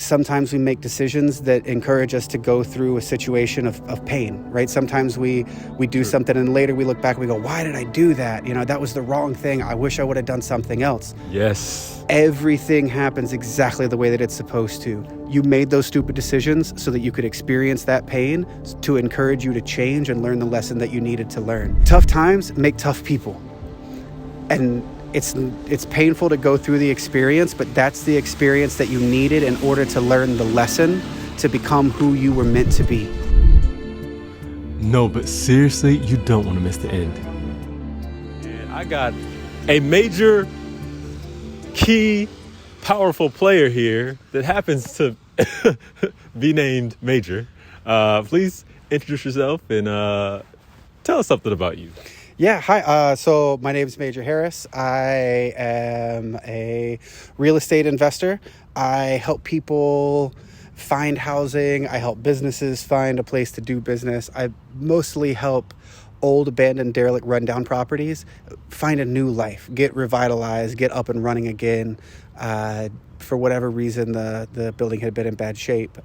sometimes we make decisions that encourage us to go through a situation of pain, right? Sometimes we do something and later we look back and we go, why did I do that? That was the wrong thing. I wish I would have done something else. Yes. Everything happens exactly the way that it's supposed to. You made those stupid decisions so that you could experience that pain, to encourage you to change and learn the lesson that you needed to learn. Tough times make tough people. And it's painful to go through the experience, but that's the experience that you needed in order to learn the lesson to become who you were meant to be. No, but seriously, you don't want to miss the end. And I got a major, key, powerful player here that happens to be named Major. Please introduce yourself and tell us something about you. Yeah, hi. So my name is Major Harris. I am a real estate investor. I help people find housing. I help businesses find a place to do business. I mostly help old, abandoned, derelict, rundown properties find a new life, get revitalized, get up and running again. For whatever reason, the building had been in bad shape.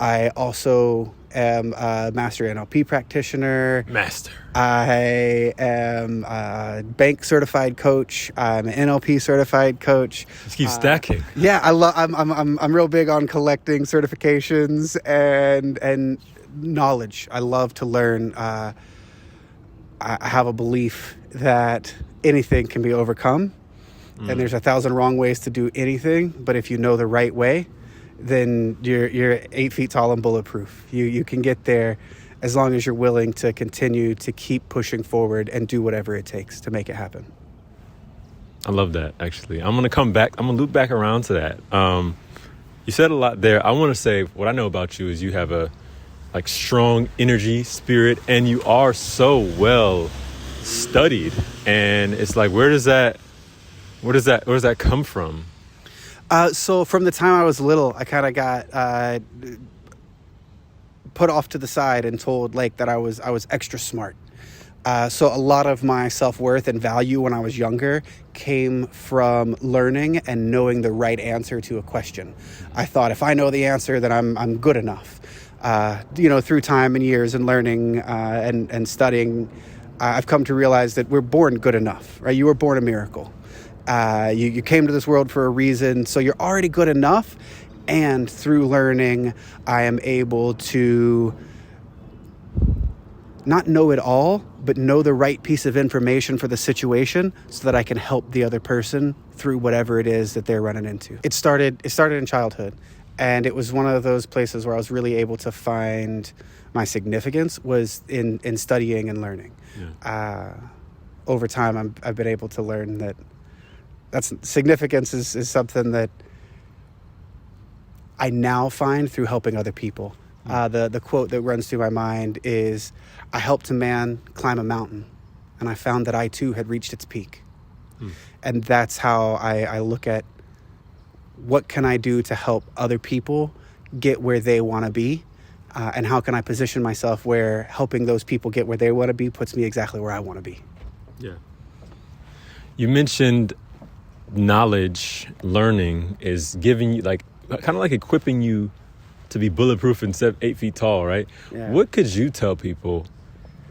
I also am a master NLP practitioner. Master. I am a bank certified coach. I'm an NLP certified coach. Just keep stacking. Yeah, I'm real big on collecting certifications and knowledge. I love to learn. I have a belief that anything can be overcome, and there's 1,000 wrong ways to do anything. But if you know the right way, then you're 8 feet tall and bulletproof. You can get there as long as you're willing to continue to keep pushing forward and do whatever it takes to make it happen. I love that, actually. I'm going to loop back around to that. You said a lot there. I want to say what I know about you is you have a strong energy, spirit, and you are so well studied. And it's like, where does that come from? So from the time I was little, I kind of got put off to the side and told that I was extra smart. So a lot of my self-worth and value when I was younger came from learning and knowing the right answer to a question. I thought if I know the answer, then I'm good enough. Through time and years and learning and studying, I've come to realize that we're born good enough, right? You were born a miracle. You came to this world for a reason, so you're already good enough. And through learning, I am able to not know it all, but know the right piece of information for the situation so that I can help the other person through whatever it is that they're running into. It started in childhood, and it was one of those places where I was really able to find my significance was in studying and learning. Yeah. Over time, I've been able to learn that's significance is something that I now find through helping other people. The quote that runs through my mind is, I helped a man climb a mountain, and I found that I too had reached its peak. And that's how I look at what can I do to help other people get where they want to be, and how can I position myself where helping those people get where they want to be puts me exactly where I want to be. Yeah. You mentioned knowledge, learning is giving you kind of like equipping you to be bulletproof and 8 feet tall, right? Yeah. What could you tell people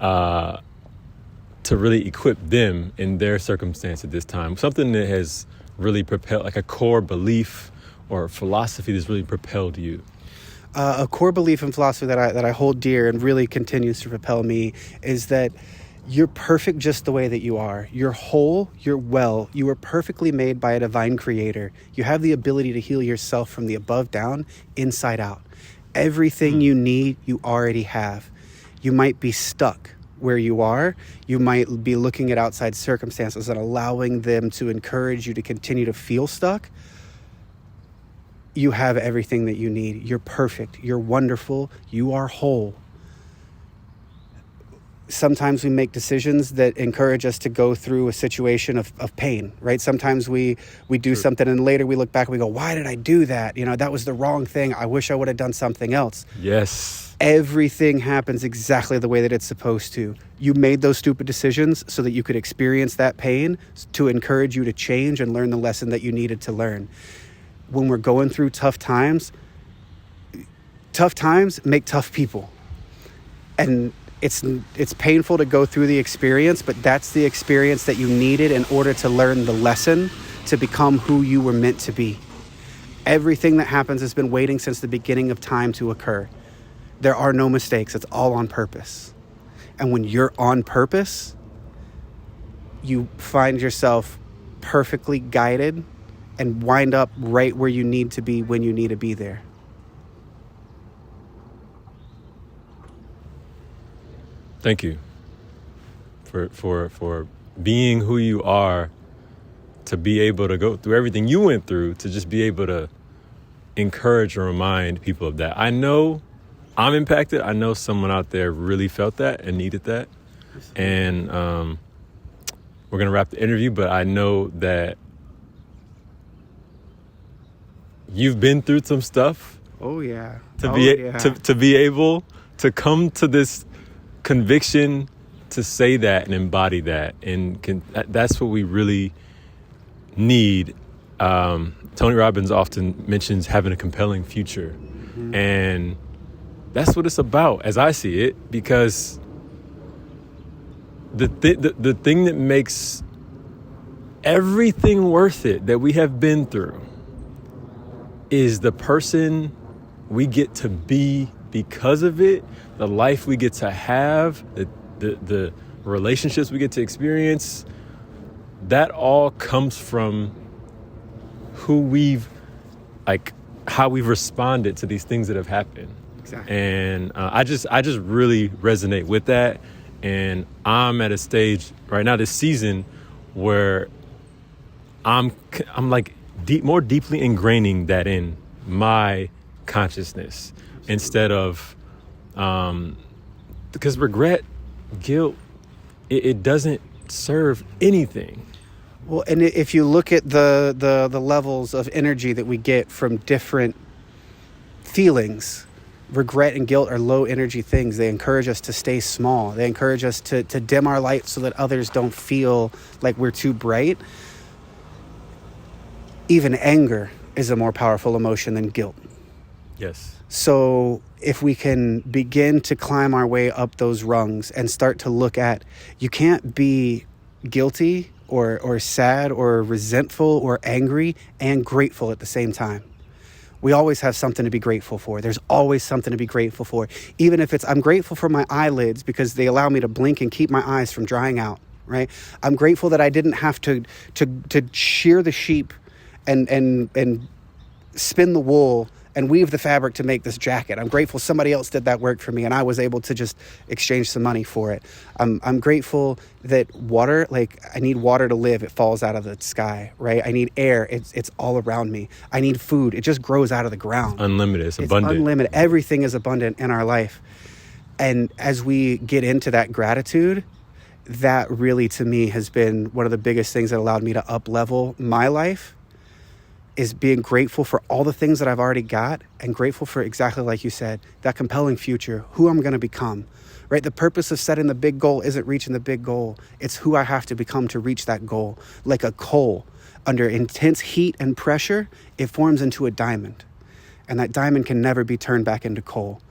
to really equip them in their circumstance at this time? Something that has really propelled, like a core belief or philosophy that's really propelled you. A core belief and philosophy that I hold dear and really continues to propel me is that you're perfect just the way that you are. You're whole, you're well, you were perfectly made by a divine creator. You have the ability to heal yourself from the above down, inside out. Everything you need, you already have. You might be stuck where you are. You might be looking at outside circumstances and allowing them to encourage you to continue to feel stuck. You have everything that you need. You're perfect. You're wonderful. You are whole. Sometimes we make decisions that encourage us to go through a situation of pain, right? Sometimes we do something and later we look back and we go, why did I do that? That was the wrong thing. I wish I would have done something else. Yes. Everything happens exactly the way that it's supposed to. You made those stupid decisions so that you could experience that pain, to encourage you to change and learn the lesson that you needed to learn. when we're going through tough times make tough people. And it's painful to go through the experience, but that's the experience that you needed in order to learn the lesson to become who you were meant to be. Everything that happens has been waiting since the beginning of time to occur. There are no mistakes. It's all on purpose. And when you're on purpose, you find yourself perfectly guided and wind up right where you need to be when you need to be there. Thank you for being who you are, to be able to go through everything you went through, to just be able to encourage and remind people of that. I know I'm impacted. I know someone out there really felt that and needed that. And we're going to wrap the interview, but I know that you've been through some stuff. Oh, yeah. To be able to come to this conviction to say that and embody that. And that's what we really need. Tony Robbins often mentions having a compelling future. Mm-hmm. And that's what it's about, as I see it, because the thing that makes everything worth it that we have been through is the person we get to be because of it, the life we get to have, the relationships we get to experience. That all comes from how we've responded to these things that have happened. Exactly. And I just really resonate with that. And I'm at a stage right now this season where I'm like more deeply ingraining that in my consciousness. Absolutely. Instead of because regret, guilt, it doesn't serve anything. Well, and if you look at the levels of energy that we get from different feelings, regret and guilt are low energy things. They encourage us to stay small. They encourage us to dim our light so that others don't feel like we're too bright. Even anger is a more powerful emotion than guilt. Yes. So if we can begin to climb our way up those rungs and start to look at, you can't be guilty or sad or resentful or angry and grateful at the same time. We always have something to be grateful for. There's always something to be grateful for. Even if I'm grateful for my eyelids because they allow me to blink and keep my eyes from drying out, right? I'm grateful that I didn't have to shear the sheep and spin the wool and weave the fabric to make this jacket. I'm grateful somebody else did that work for me and I was able to just exchange some money for it. I'm grateful that water, I need water to live. It falls out of the sky, right? I need air. It's all around me. I need food. It just grows out of the ground. Unlimited. It's abundant. Unlimited. Everything is abundant in our life. And as we get into that gratitude, that really to me has been one of the biggest things that allowed me to up-level my life, is being grateful for all the things that I've already got and grateful for, exactly like you said, that compelling future, who I'm going to become, right? The purpose of setting the big goal isn't reaching the big goal. It's who I have to become to reach that goal. Like a coal, under intense heat and pressure, it forms into a diamond. And that diamond can never be turned back into coal.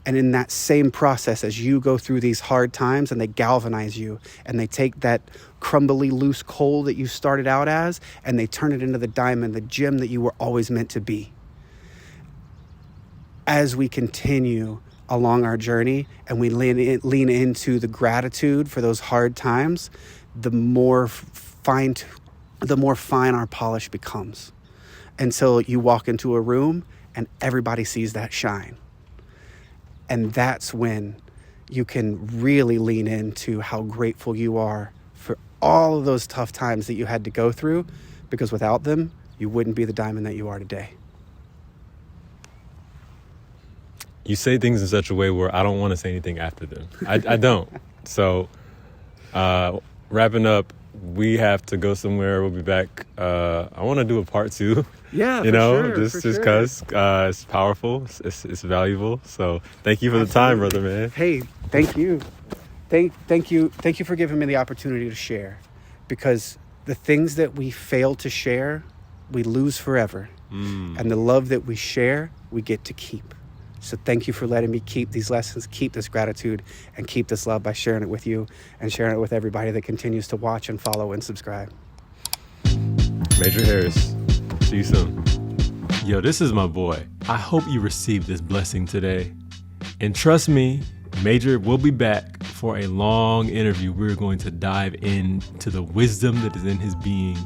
And in that same process, as you go through these hard times and they galvanize you and they take that crumbly, loose coal that you started out as and they turn it into the diamond, the gem that you were always meant to be. As we continue along our journey and we lean into the gratitude for those hard times, the more fine our polish becomes, until you walk into a room and everybody sees that shine. And that's when you can really lean into how grateful you are for all of those tough times that you had to go through, because without them, you wouldn't be the diamond that you are today. You say things in such a way where I don't want to say anything after them. I don't. So wrapping up, we have to go somewhere. We'll be back. I want to do a part 2. Yeah, just because it's powerful, it's valuable. So thank you for the time, brother, man. Hey, thank you. Thank you for giving me the opportunity to share, because the things that we fail to share, we lose forever. And the love that we share, we get to keep. So thank you for letting me keep these lessons, keep this gratitude, and keep this love by sharing it with you and sharing it with everybody that continues to watch and follow and subscribe. Major Harris. See you soon. Yo, this is my boy. I hope you received this blessing today. And trust me, Major will be back for a long interview. We're going to dive into the wisdom that is in his being,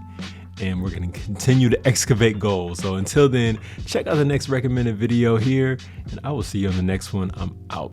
and we're going to continue to excavate gold. So until then, check out the next recommended video here, and I will see you on the next one. I'm out.